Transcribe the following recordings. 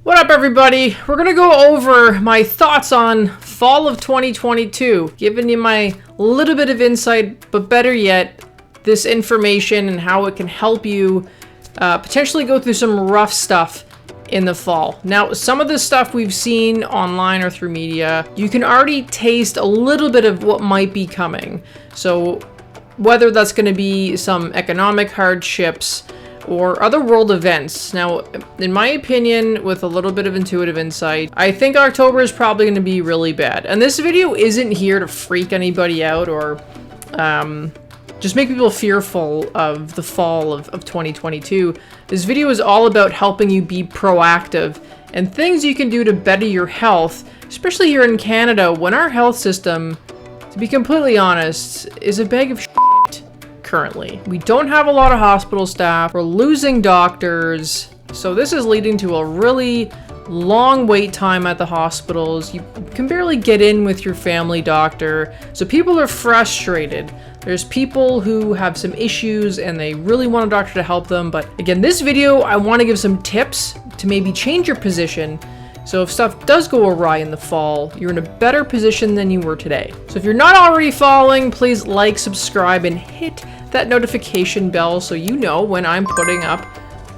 What up, everybody? We're gonna go over my thoughts on fall of 2022, giving you my little bit of insight, but better yet, this information and how it can help you potentially go through some rough stuff in the fall. Now, some of the stuff we've seen online or through media, you can already taste a little bit of what might be coming. So whether that's gonna be some economic hardships, or other world events. Now, in my opinion, with a little bit of intuitive insight, I think October is probably going to be really bad. And this video isn't here to freak anybody out or just make people fearful of the fall of 2022. This video is all about helping you be proactive and things you can do to better your health, especially here in Canada, when our health system, to be completely honest, is a bag of shit. Currently, we don't have a lot of hospital staff, we're losing doctors, so this is leading to a really long wait time at the hospitals. You can barely get in with your family doctor, so people are frustrated. There's people who have some issues and they really want a doctor to help them, but again, this video I want to give some tips to maybe change your position, so if stuff does go awry in the fall, you're in a better position than you were today. So if you're not already following, please like, subscribe, and hit that notification bell so you know when I'm putting up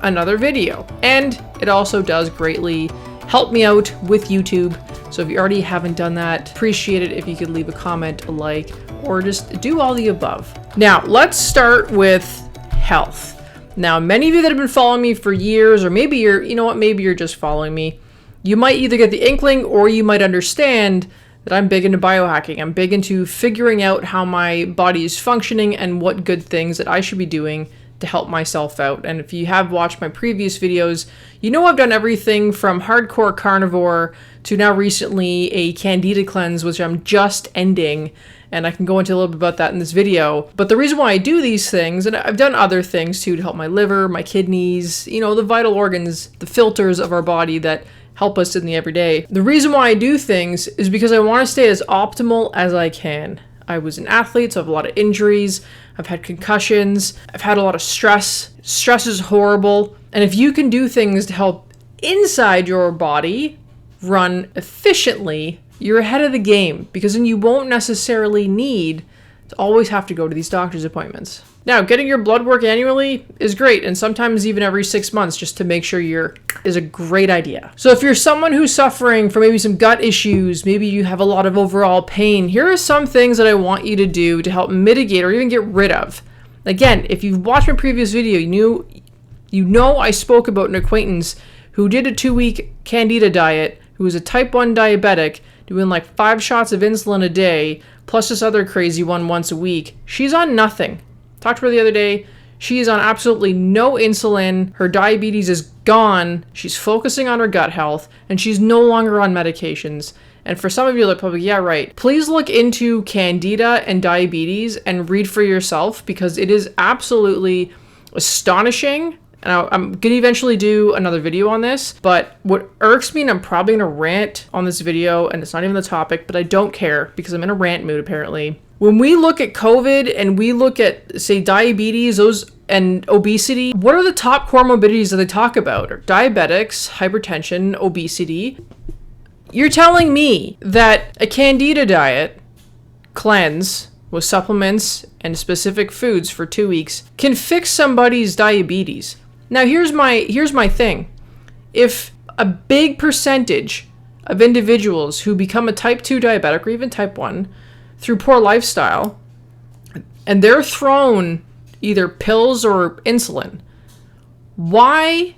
another video. And it also does greatly help me out with YouTube. So if you already haven't done that, appreciate it if you could leave a comment, a like, or just do all the above. Now, let's start with health. Now, many of you that have been following me for years, or maybe maybe you're just following me, you might either get the inkling or you might understand that I'm big into biohacking. I'm big into figuring out how my body is functioning and what good things that I should be doing to help myself out. And if you have watched my previous videos, you know I've done everything from hardcore carnivore to now recently a candida cleanse, which I'm just ending. And I can go into a little bit about that in this video. But the reason why I do these things, and I've done other things too to help my liver, my kidneys, the vital organs, the filters of our body that help us in the everyday. The reason why I do things is because I want to stay as optimal as I can. I was an athlete, so I have a lot of injuries. I've had concussions. I've had a lot of stress. Stress is horrible. And if you can do things to help inside your body run efficiently, you're ahead of the game, because then you won't necessarily need to always have to go to these doctor's appointments. Now, getting your blood work annually is great, and sometimes even every 6 months just to make sure is a great idea. So if you're someone who's suffering from maybe some gut issues, maybe you have a lot of overall pain, here are some things that I want you to do to help mitigate or even get rid of. Again, if you've watched my previous video, you know I spoke about an acquaintance who did a 2-week candida diet, who was a type 1 diabetic, doing like 5 shots of insulin a day, plus this other crazy one once a week. She's on nothing. Talked to her the other day. She is on absolutely no insulin. Her diabetes is gone. She's focusing on her gut health, and she's no longer on medications. And for some of you, they're probably, yeah, right. Please look into candida and diabetes and read for yourself, because it is absolutely astonishing. And I'm going to eventually do another video on this, but what irks me, and I'm probably going to rant on this video, and it's not even the topic, but I don't care because I'm in a rant mood apparently. When we look at COVID and we look at, say, diabetes, and obesity, what are the top comorbidities that they talk about? Diabetics, hypertension, obesity. You're telling me that a candida diet cleanse with supplements and specific foods for 2 weeks can fix somebody's diabetes. Now, here's my thing. If a big percentage of individuals who become a type 2 diabetic or even type 1 through poor lifestyle, and they're thrown either pills or insulin, why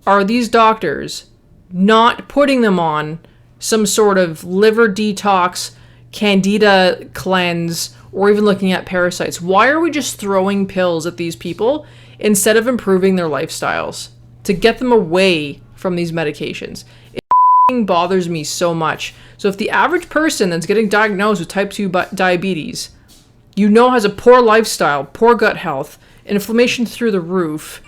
are these doctors not putting them on some sort of liver detox, candida cleanse, or even looking at parasites? Why are we just throwing pills at these people instead of improving their lifestyles to get them away from these medications? It bothers me so much. So if the average person that's getting diagnosed with type 2 diabetes, has a poor lifestyle, poor gut health, inflammation through the roof,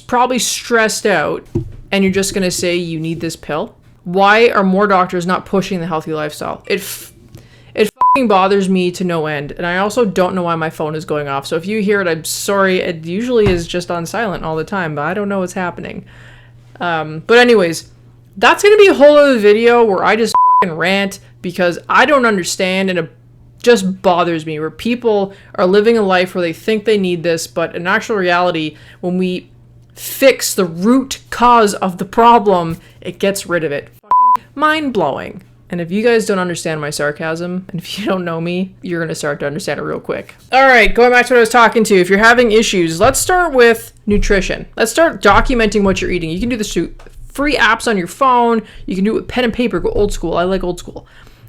probably stressed out, and you're just going to say you need this pill, why are more doctors not pushing the healthy lifestyle? It fucking bothers me to no end, and I also don't know why my phone is going off. So if you hear it, I'm sorry. It usually is just on silent all the time, but I don't know what's happening. But anyways, that's going to be a whole other video where I just fucking rant because I don't understand, and it just bothers me where people are living a life where they think they need this, but in actual reality, when we fix the root cause of the problem, it gets rid of it. Fucking mind-blowing. And if you guys don't understand my sarcasm, and if you don't know me, you're going to start to understand it real quick. All right, going back to what I was talking to, if you're having issues, let's start with nutrition. Let's start documenting what you're eating. You can do this through free apps on your phone. You can do it with pen and paper. Go old school. I like old school.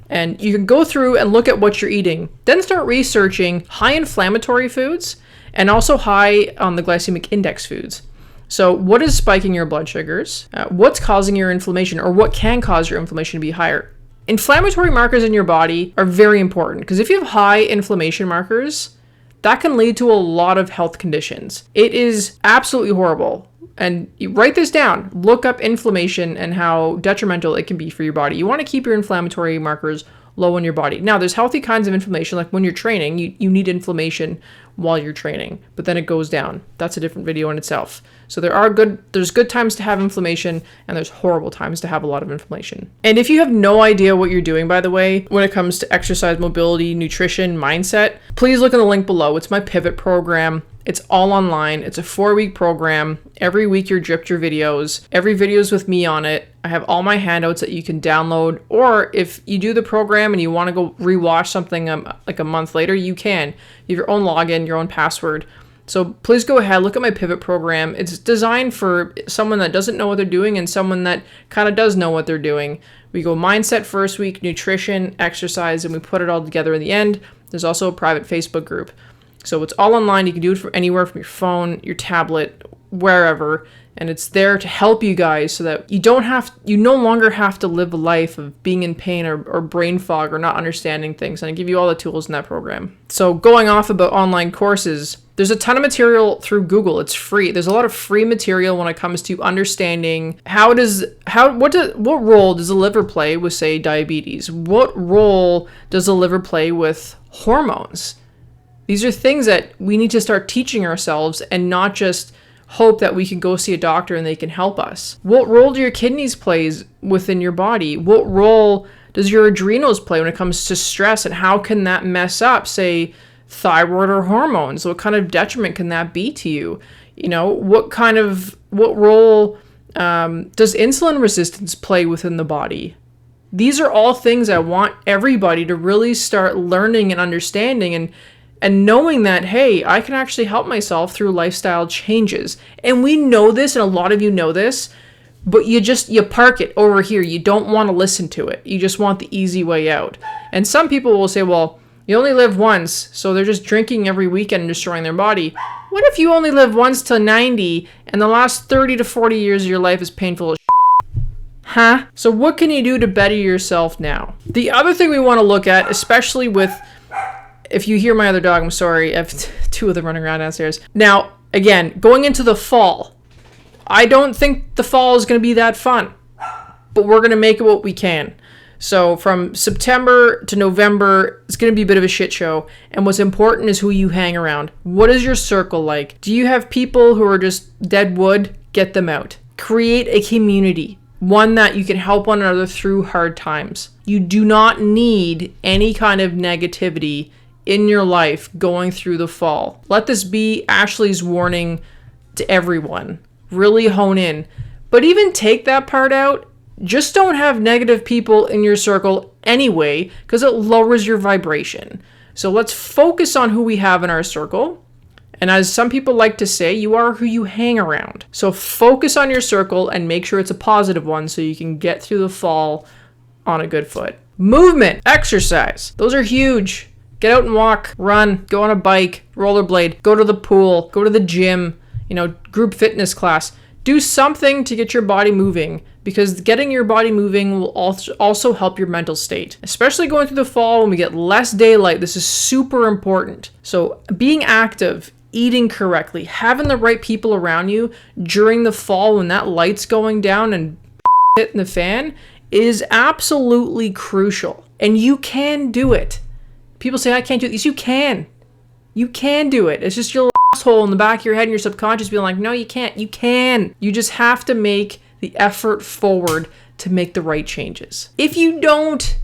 And you can go through and look at what you're eating. Then start researching high inflammatory foods and also high on the glycemic index foods. So what is spiking your blood sugars? What's causing your inflammation, or what can cause your inflammation to be higher? Inflammatory markers in your body are very important because if you have high inflammation markers, that can lead to a lot of health conditions. It is absolutely horrible. And you write this down. Look up inflammation and how detrimental it can be for your body. You want to keep your inflammatory markers low in your body. Now, there's healthy kinds of inflammation, like when you're training, you need inflammation while you're training, but then it goes down. That's a different video in itself. So there's good times to have inflammation, and there's horrible times to have a lot of inflammation. And if you have no idea what you're doing, by the way, when it comes to exercise, mobility, nutrition, mindset, please look in the link below. It's my Pivot program. It's all online. It's a 4-week program. Every week you're dripped your videos. Every video is with me on it. I have all my handouts that you can download. Or if you do the program and you want to go rewatch something like a month later, you can. You have your own login, your own password. So please go ahead, look at my Pivot program. It's designed for someone that doesn't know what they're doing and someone that kind of does know what they're doing. We go mindset first week, nutrition, exercise, and we put it all together in the end. There's also a private Facebook group. So it's all online. You can do it from anywhere, from your phone, your tablet, wherever. And it's there to help you guys so that you no longer have to live a life of being in pain or brain fog or not understanding things. And I give you all the tools in that program. So going off about online courses, there's a ton of material through Google. It's free. There's a lot of free material when it comes to understanding what role does the liver play with, say, diabetes? What role does the liver play with hormones? These are things that we need to start teaching ourselves and not just hope that we can go see a doctor and they can help us. What role do your kidneys play within your body? What role does your adrenals play when it comes to stress, and how can that mess up, say, thyroid or hormones? What kind of detriment can that be to you? You know, what role does insulin resistance play within the body? These are all things I want everybody to really start learning and understanding, and knowing that, hey, I can actually help myself through lifestyle changes. And we know this, and a lot of you know this, but you park it over here. You don't want to listen to it. You just want the easy way out. And some people will say, well, you only live once, so they're just drinking every weekend and destroying their body. What if you only live once till 90, and the last 30 to 40 years of your life is painful as shit? Huh? So what can you do to better yourself now? The other thing we want to look at, especially with, if you hear my other dog, I'm sorry, I have two of them running around downstairs. Now, again, going into the fall, I don't think the fall is going to be that fun, but we're going to make it what we can. So from September to November, it's going to be a bit of a shit show. And what's important is who you hang around. What is your circle like? Do you have people who are just dead wood? Get them out. Create a community, one that you can help one another through hard times. You do not need any kind of negativity in your life going through the fall. Let this be Ashley's warning to everyone. Really hone in. But even take that part out. Just don't have negative people in your circle anyway, because it lowers your vibration. So let's focus on who we have in our circle. And as some people like to say, you are who you hang around. So focus on your circle and make sure it's a positive one so you can get through the fall on a good foot. Movement, exercise. Those are huge. Get out and walk, run, go on a bike, rollerblade, go to the pool, go to the gym, group fitness class. Do something to get your body moving, because getting your body moving will also help your mental state. Especially going through the fall when we get less daylight, this is super important. So being active, eating correctly, having the right people around you during the fall when that light's going down and hitting the fan is absolutely crucial. And you can do it. People say, I can't do this. You can. You can do it. It's just your asshole in the back of your head and your subconscious being like, no, you can't. You can. You just have to make the effort forward to make the right changes. If you don't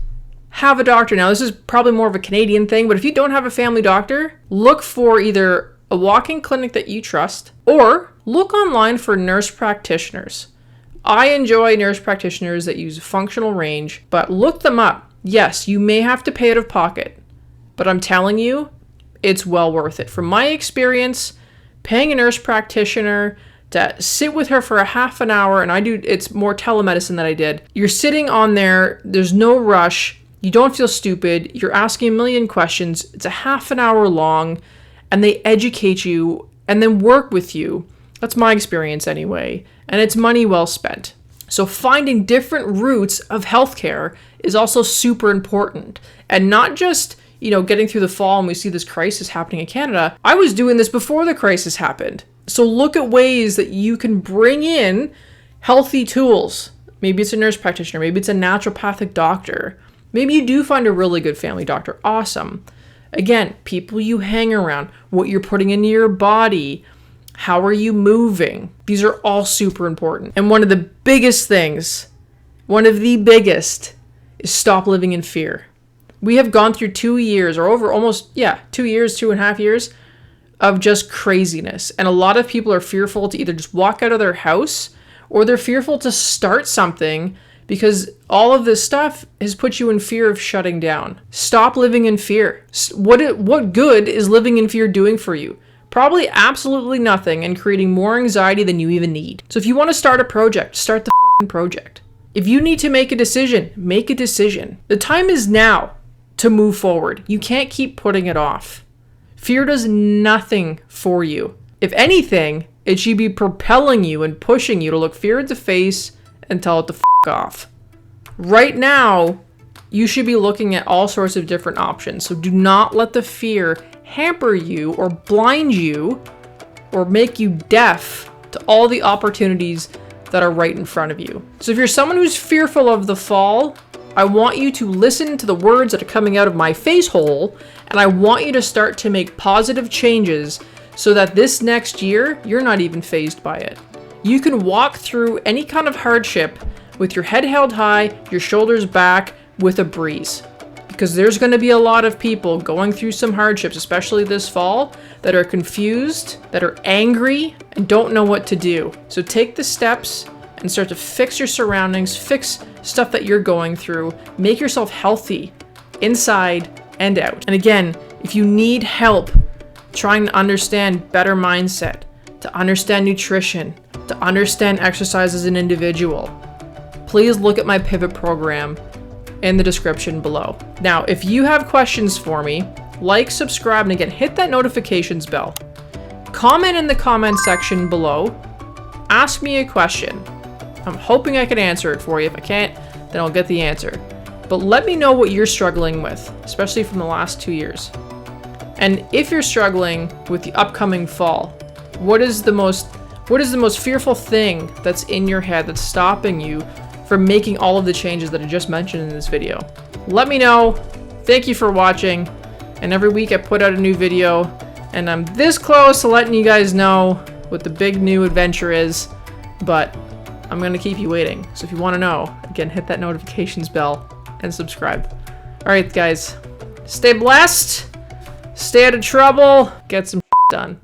have a doctor, now this is probably more of a Canadian thing, but if you don't have a family doctor, look for either a walk-in clinic that you trust or look online for nurse practitioners. I enjoy nurse practitioners that use functional range, but look them up. Yes, you may have to pay out of pocket, but I'm telling you, it's well worth it. From my experience, paying a nurse practitioner to sit with her for a half an hour, and it's more telemedicine that I did. You're sitting on there, there's no rush, you don't feel stupid, you're asking a million questions, it's a half an hour long, and they educate you and then work with you. That's my experience anyway, and it's money well spent. So finding different routes of healthcare is also super important, and not just getting through the fall and we see this crisis happening in Canada. I was doing this before the crisis happened. So look at ways that you can bring in healthy tools. Maybe it's a nurse practitioner, maybe it's a naturopathic doctor. Maybe you do find a really good family doctor. Awesome. Again, people you hang around, what you're putting into your body, how are you moving? These are all super important. And one of the biggest, is stop living in fear. We have gone through 2 years or over almost, 2 years, 2.5 years of just craziness. And a lot of people are fearful to either just walk out of their house or they're fearful to start something because all of this stuff has put you in fear of shutting down. Stop living in fear. What good is living in fear doing for you? Probably absolutely nothing, and creating more anxiety than you even need. So if you want to start a project, start the fucking project. If you need to make a decision, make a decision. The time is now to move forward. You can't keep putting it off. Fear does nothing for you. If anything, it should be propelling you and pushing you to look fear in the face and tell it to fuck off. Right now, you should be looking at all sorts of different options. So do not let the fear hamper you or blind you or make you deaf to all the opportunities that are right in front of you. So if you're someone who's fearful of the fall, I want you to listen to the words that are coming out of my face hole, and I want you to start to make positive changes so that this next year, you're not even fazed by it. You can walk through any kind of hardship with your head held high, your shoulders back, with a breeze. Because there's going to be a lot of people going through some hardships, especially this fall, that are confused, that are angry, and don't know what to do. So take the steps and start to fix your surroundings, fix stuff that you're going through, make yourself healthy inside and out. And again, if you need help trying to understand better mindset, to understand nutrition, to understand exercise as an individual, please look at my pivot program in the description below. Now, if you have questions for me, like, subscribe, and again, hit that notifications bell. Comment in the comment section below. Ask me a question. I'm hoping I can answer it for you. If I can't, then I'll get the answer. But let me know what you're struggling with, especially from the last 2 years. And if you're struggling with the upcoming fall, what is the most fearful thing that's in your head that's stopping you from making all of the changes that I just mentioned in this video? Let me know. Thank you for watching. And every week I put out a new video, and I'm this close to letting you guys know what the big new adventure is, but I'm gonna keep you waiting. So if you want to know, again, hit that notifications bell and subscribe. All right, guys, stay blessed, stay out of trouble, get some done.